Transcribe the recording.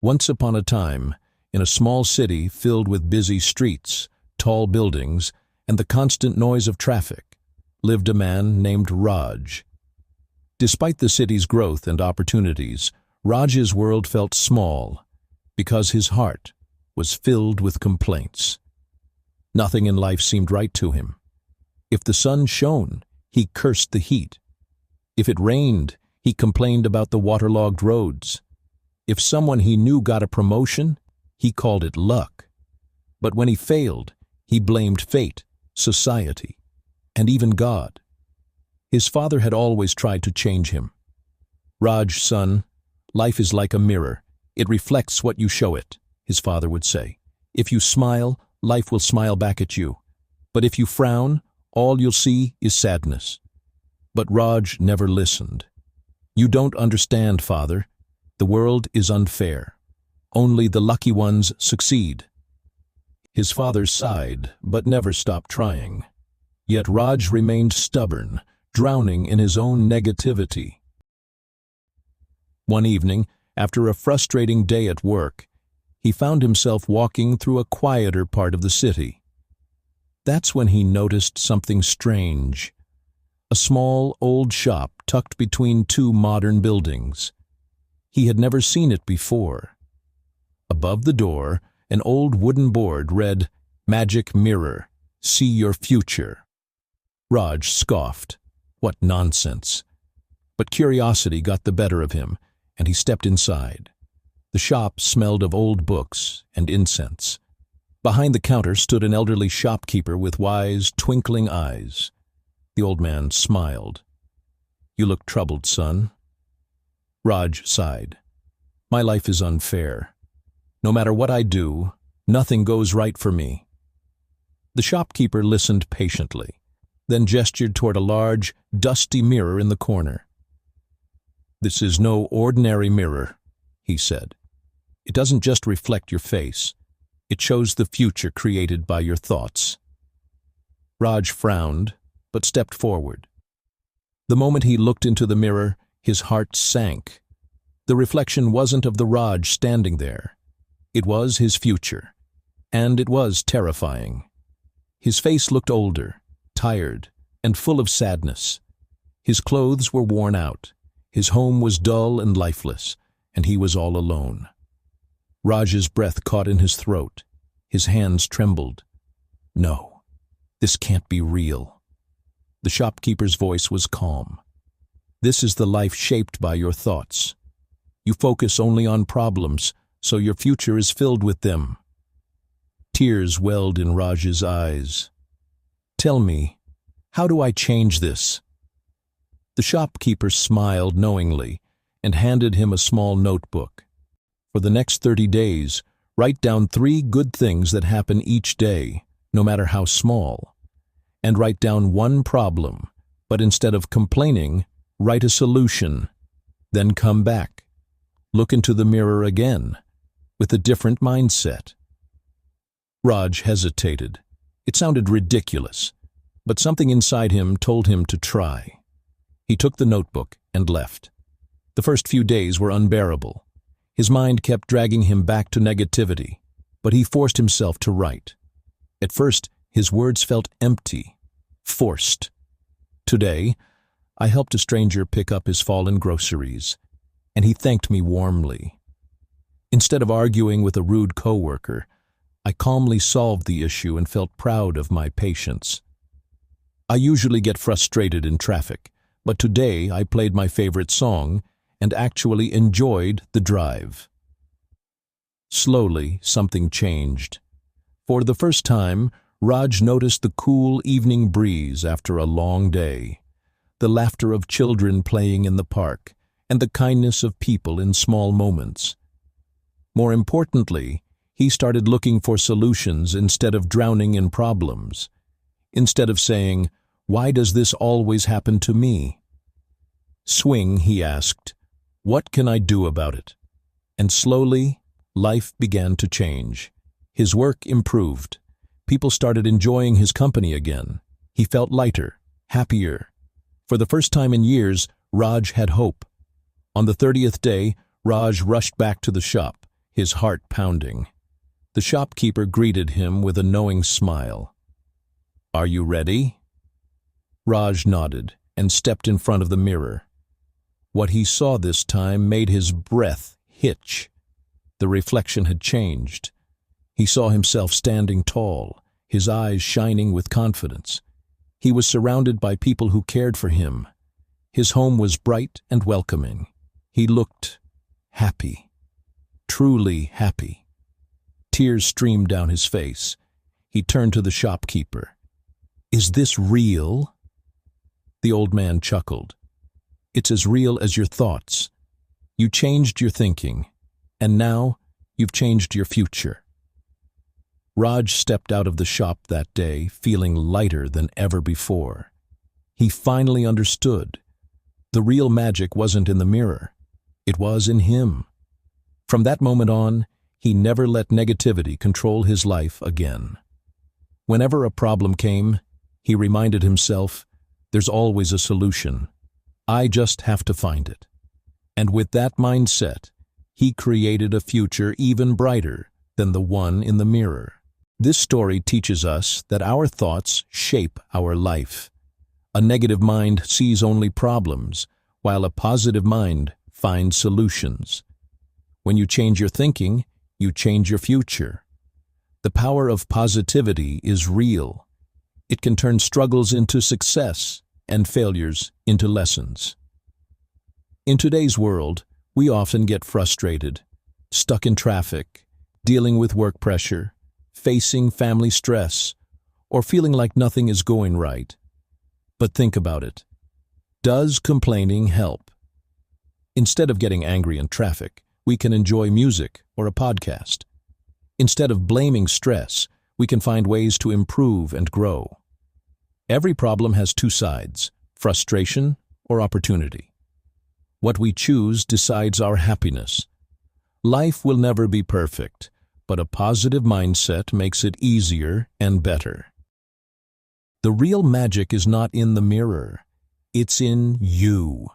Once upon a time, in a small city filled with busy streets, tall buildings, and the constant noise of traffic, lived a man named Raj. Despite the city's growth and opportunities, Raj's world felt small because his heart was filled with complaints. Nothing in life seemed right to him. If the sun shone, he cursed the heat. If it rained, he complained about the waterlogged roads. If someone he knew got a promotion, he called it luck. But when he failed, he blamed fate, society, and even God. His father had always tried to change him. "Raj, son, life is like a mirror. It reflects what you show it," his father would say. "If you smile, life will smile back at you. But if you frown, all you'll see is sadness." But Raj never listened. "You don't understand, father. The world is unfair. Only the lucky ones succeed." His father sighed, but never stopped trying. Yet Raj remained stubborn, drowning in his own negativity. One evening, after a frustrating day at work, he found himself walking through a quieter part of the city. That's when he noticed something strange. A small, old shop tucked between two modern buildings. He had never seen it before. Above the door, an old wooden board read, "Magic Mirror, see your future." Raj scoffed. What nonsense! But curiosity got the better of him, and he stepped inside. The shop smelled of old books and incense. Behind the counter stood an elderly shopkeeper with wise, twinkling eyes. The old man smiled. "You look troubled, son." Raj sighed. "My life is unfair. No matter what I do, nothing goes right for me." The shopkeeper listened patiently, then gestured toward a large, dusty mirror in the corner. "This is no ordinary mirror," he said. "It doesn't just reflect your face. It shows the future created by your thoughts." Raj frowned, but stepped forward. The moment he looked into the mirror, his heart sank. The reflection wasn't of the Raj standing there. It was his future, and it was terrifying. His face looked older, tired, and full of sadness. His clothes were worn out, his home was dull and lifeless, and he was all alone. Raj's breath caught in his throat. His hands trembled. "No, this can't be real." The shopkeeper's voice was calm. "This is the life shaped by your thoughts. You focus only on problems, so your future is filled with them." Tears welled in Raj's eyes. "Tell me, how do I change this?" The shopkeeper smiled knowingly and handed him a small notebook. "For the next 30 days, write down 3 good things that happen each day, no matter how small. And write down 1 problem, but instead of complaining, write a solution. Then come back. Look into the mirror again, with a different mindset." Raj hesitated. It sounded ridiculous, but something inside him told him to try. He took the notebook and left. The first few days were unbearable. His mind kept dragging him back to negativity, but he forced himself to write. At first, his words felt empty, forced. "Today, I helped a stranger pick up his fallen groceries, and he thanked me warmly. Instead of arguing with a rude coworker, I calmly solved the issue and felt proud of my patience. I usually get frustrated in traffic, but today I played my favorite song and actually enjoyed the drive." Slowly, something changed. For the first time, Raj noticed the cool evening breeze after a long day, the laughter of children playing in the park, and the kindness of people in small moments. More importantly, he started looking for solutions instead of drowning in problems. Instead of saying, "Why does this always happen to me?" Swing, he asked, "What can I do about it?" And slowly, life began to change. His work improved. People started enjoying his company again. He felt lighter, happier. For the first time in years, Raj had hope. On the 30th day, Raj rushed back to the shop, his heart pounding. The shopkeeper greeted him with a knowing smile. "Are you ready?" Raj nodded and stepped in front of the mirror. What he saw this time made his breath hitch. The reflection had changed. He saw himself standing tall, his eyes shining with confidence. He was surrounded by people who cared for him. His home was bright and welcoming. He looked happy, truly happy. Tears streamed down his face. He turned to the shopkeeper. "Is this real?" The old man chuckled. "It's as real as your thoughts. You changed your thinking, and now you've changed your future." Raj stepped out of the shop that day feeling lighter than ever before. He finally understood. The real magic wasn't in the mirror. It was in him. From that moment on, he never let negativity control his life again. Whenever a problem came, he reminded himself, "There's always a solution. I just have to find it." And with that mindset, he created a future even brighter than the one in the mirror. This story teaches us that our thoughts shape our life. A negative mind sees only problems, while a positive mind finds solutions. When you change your thinking, you change your future. The power of positivity is real. It can turn struggles into success and failures into lessons. In today's world, we often get frustrated, stuck in traffic, dealing with work pressure, facing family stress, or feeling like nothing is going right. But think about it. Does complaining help? Instead of getting angry in traffic, we can enjoy music or a podcast. Instead of blaming stress, we can find ways to improve and grow. Every problem has two sides, frustration or opportunity. What we choose decides our happiness. Life will never be perfect, but a positive mindset makes it easier and better. The real magic is not in the mirror. It's in you.